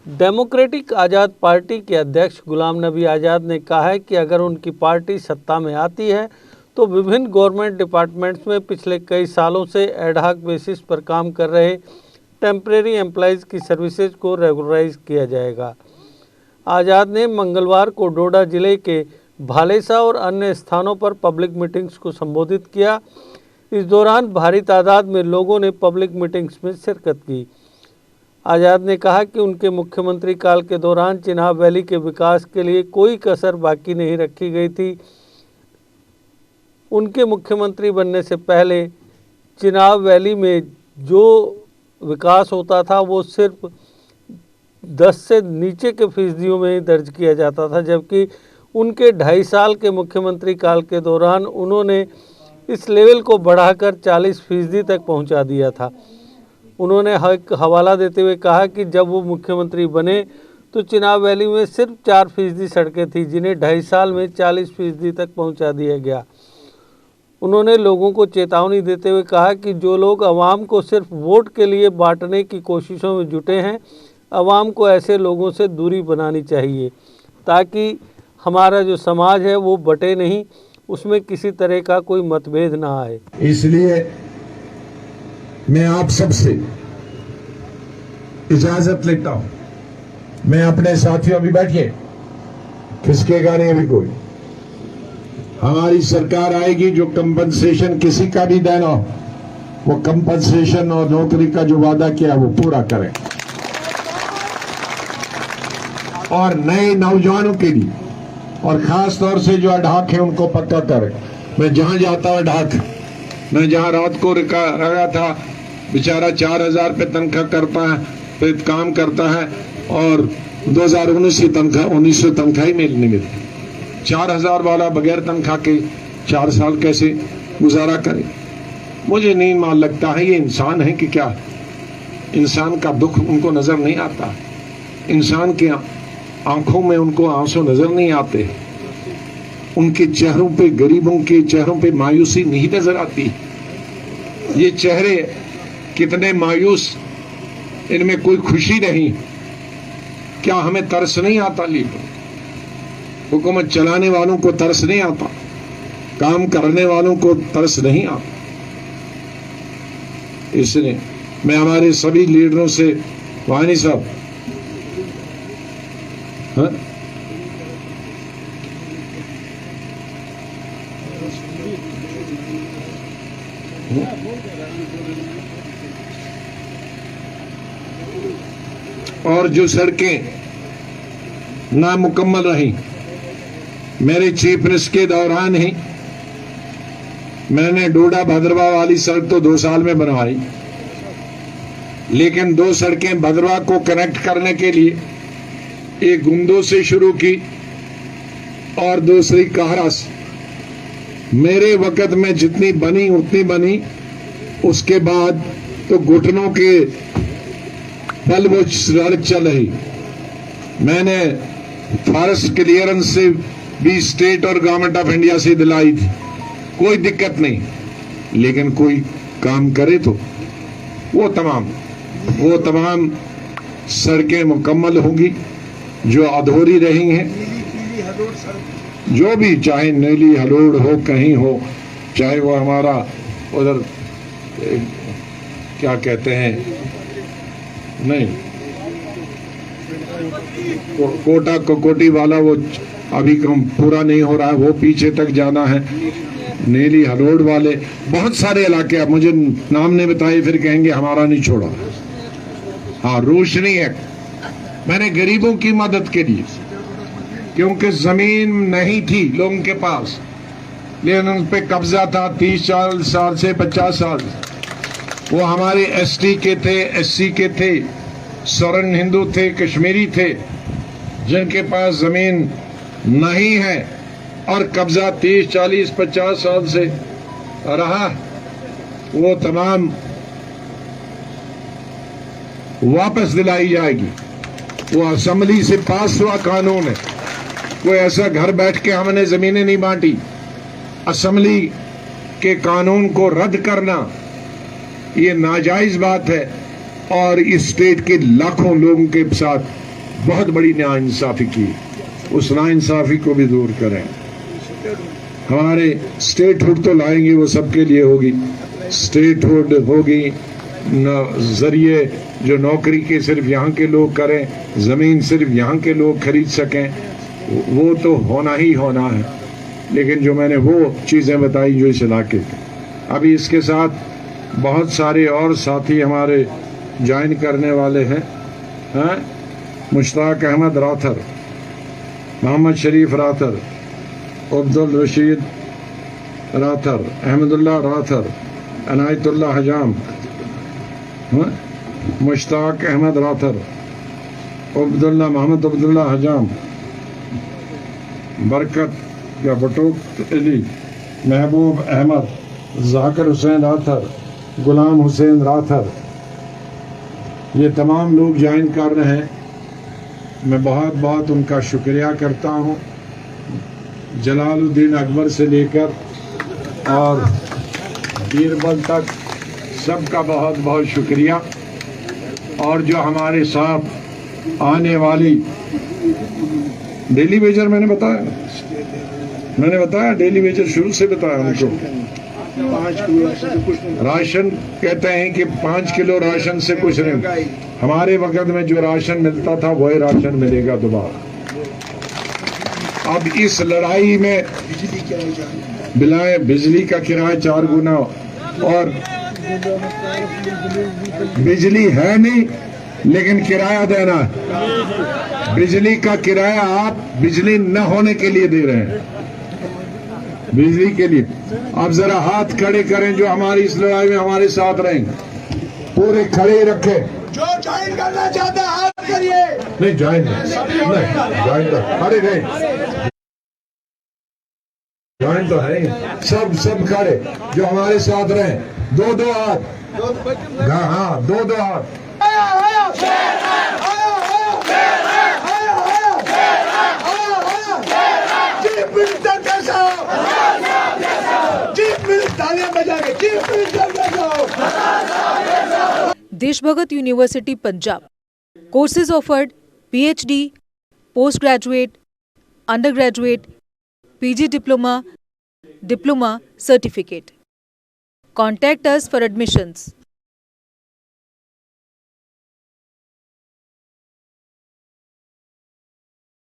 Democratic आज़ाद party के अध्यक्ष गुलाम नबी आज़ाद ने कहा है कि अगर उनकी पार्टी सत्ता में आती है तो विभिन्न गवर्नमेंट डिपार्टमेंट्स में पिछले कई सालों से एडहॉक बेसिस पर काम कर रहे टेम्परेरी एम्प्लॉयज़ की सर्विसेज को रेगुलराइज किया जाएगा। आज़ाद ने मंगलवार को डोडा जिले के भालेसा और अन्य स्थानों पर पब्लिक मीटिंग्स को संबोधित किया। इस दौरान भारी तादाद में लोगों ने पब्लिक मीटिंग्स में शिरकत की। आज़ाद ने कहा कि उनके मुख्यमंत्री काल के दौरान चिनाब वैली के विकास के लिए कोई कसर बाकी नहीं रखी गई थी। उनके मुख्यमंत्री बनने से पहले चिनाब वैली में जो विकास होता था वो सिर्फ 10 से नीचे के फीसदियों में ही दर्ज किया जाता था, जबकि उनके 2.5 साल के मुख्यमंत्री काल के दौरान उन्होंने इस लेवल को बढ़ाकर 40% तक पहुंचा दिया था। उन्होंने एक हवाला देते हुए कहा कि जब वो मुख्यमंत्री बने तो चिनाब वैली में सिर्फ 4% सड़कें थीं, जिन्हें 2.5 साल में 40% तक पहुंचा दिया गया। उन्होंने लोगों को चेतावनी देते हुए कहा कि जो लोग आवाम को सिर्फ वोट के लिए बांटने की कोशिशों में जुटे हैं, आवाम को ऐसे लोगों से दूरी बनानी चाहिए ताकि हमारा जो समाज है वो बटे नहीं, उसमें किसी तरह का कोई मतभेद ना आए। इसलिए मैं आप सबसे इजाजत लेता हूं। मैं अपने साथियों भी बैठिए, खिसकेगा नहीं अभी कोई। हमारी सरकार आएगी, जो कंपनसेशन किसी का भी देना हो वो कंपनसेशन और नौकरी का जो वादा किया वो पूरा करें, और नए नौजवानों के लिए और खास तौर से जो अडहॉक है उनको पक्का करें। मैं जहां जाता हूं अडहॉक, मैं जहां रात को रहा था, बेचारा 4,000 पे तनख्वाह करता है, फिर काम करता है और 2019 की तनख्वाह 1900 तनख्वाह ही नहीं मिलती। 4,000 वाला बगैर तनख्वाह के 4 साल कैसे गुजारा करे? मुझे नहीं मान लगता है ये इंसान है कि क्या? इंसान का दुख उनको नजर नहीं आता, इंसान के आंखों में उनको आंसू नजर नहीं आते, उनके चेहरों पे, गरीबों के चेहरों पे मायूसी नहीं नजर आती। ये चेहरे कितने मायूस, इनमें कोई खुशी नहीं। क्या हमें तरस नहीं आता? लीडर, हुकूमत चलाने वालों को तरस नहीं आता? काम करने वालों को तरस नहीं आता? इसलिए मैं हमारे सभी लीडरों से, वानी साहब, हाँ? और जो सड़कें नामुकम्मल रही, मेरे चीफ मिनिस्टर के दौरान ही मैंने डोडा भद्रवा वाली सड़क तो 2 साल में बनवाई, लेकिन 2 सड़कें भद्रवा को कनेक्ट करने के लिए एक गुंदो से शुरू की और दूसरी काहरा से। मेरे वक्त में जितनी बनी उतनी बनी, उसके बाद तो घुटनों के पल वो सड़क चल रही। मैंने फॉरेस्ट क्लियरेंस से भी स्टेट और गवर्नमेंट ऑफ इंडिया से दिलाई थी, कोई दिक्कत नहीं, लेकिन कोई काम करे तो वो तमाम सड़कें मुकम्मल होंगी जो अधूरी रही हैं। जो भी, चाहे नीली हलोड़ हो, कहीं हो, चाहे वो हमारा उधर क्या कहते हैं, नहीं कोटा कोटी वाला, वो अभी कम पूरा नहीं हो रहा है, वो पीछे तक जाना है। नीली हलोड़ वाले बहुत सारे इलाके, अब मुझे नाम नहीं बताए फिर कहेंगे हमारा नहीं छोड़ा। हाँ, रोशनी है। मैंने गरीबों की मदद के लिए, क्योंकि जमीन नहीं थी लोगों के पास, लेकिन उन पे कब्जा था 30 साल से 50 साल। वो हमारे एसटी के थे, एससी के थे, स्वर्ण हिंदू थे, कश्मीरी थे, जिनके पास जमीन नहीं है और कब्जा 30, 40, 50 साल से रहा, वो तमाम वापस दिलाई जाएगी। वो असेंबली से पास हुआ कानून है, कोई ऐसा घर बैठ के हमने जमीनें नहीं बांटी। असेंबली के कानून को रद्द करना ये नाजायज बात है और इस स्टेट के लाखों लोगों के साथ बहुत बड़ी नाइंसाफ़ी की, उस नाइंसाफ़ी को भी दूर करें। हमारे स्टेटहुड तो लाएंगे, वो सबके लिए होगी। स्टेटहुड होगी जरिए जो नौकरी के सिर्फ यहाँ के लोग करें, ज़मीन सिर्फ यहाँ के लोग खरीद सकें, वो तो होना ही होना है। लेकिन जो मैंने वो चीज़ें बताई जो इस इलाके के, अभी इसके साथ बहुत सारे और साथी हमारे ज्वाइन करने वाले हैं। मुश्ताक अहमद राथर, मोहम्मद शरीफ राथर, अब्दुल रशीद राथर, अहमदुल्लाह राथर, अनायतुल्लाह हजाम, मुश्ताक अहमद राथर, मोहम्मद अब्दुल्ला हजाम, बरकत या बटोक अली, महबूब अहमद, जाकिर हुसैन राथर, गुलाम हुसैन राथर, ये तमाम लोग ज्वाइन कर रहे हैं। मैं बहुत बहुत उनका शुक्रिया करता हूँ। जलालुद्दीन अकबर से लेकर और बीरबल तक सबका बहुत बहुत शुक्रिया। और जो हमारे साथ आने वाली डेली वेजर, मैंने बताया डेली वेजर शुरू से बताया उनको। राशन कहते हैं कि 5 किलो राशन से कुछ नहीं, हमारे वक्त में जो राशन मिलता था वही राशन मिलेगा दोबारा। अब इस लड़ाई में बिजली का किराया 4 गुना, और बिजली है नहीं लेकिन किराया देना है। बिजली का किराया आप बिजली न होने के लिए दे रहे हैं, बिजली के लिए। आप जरा हाथ खड़े करें जो हमारी इस लड़ाई में हमारे साथ रहेंगे, पूरे खड़े रखें। जो ज्वाइन करना चाहता है हाथ करिए। नहीं ज्वाइन खड़े रहे, ज्वाइन तो है सब खड़े जो हमारे साथ रहे। 2-2 हाथ, हाँ 2-2 हाथ। Deshbhagat university Punjab courses offered PhD, postgraduate, undergraduate, PG diploma, certificate. Contact us for admissions.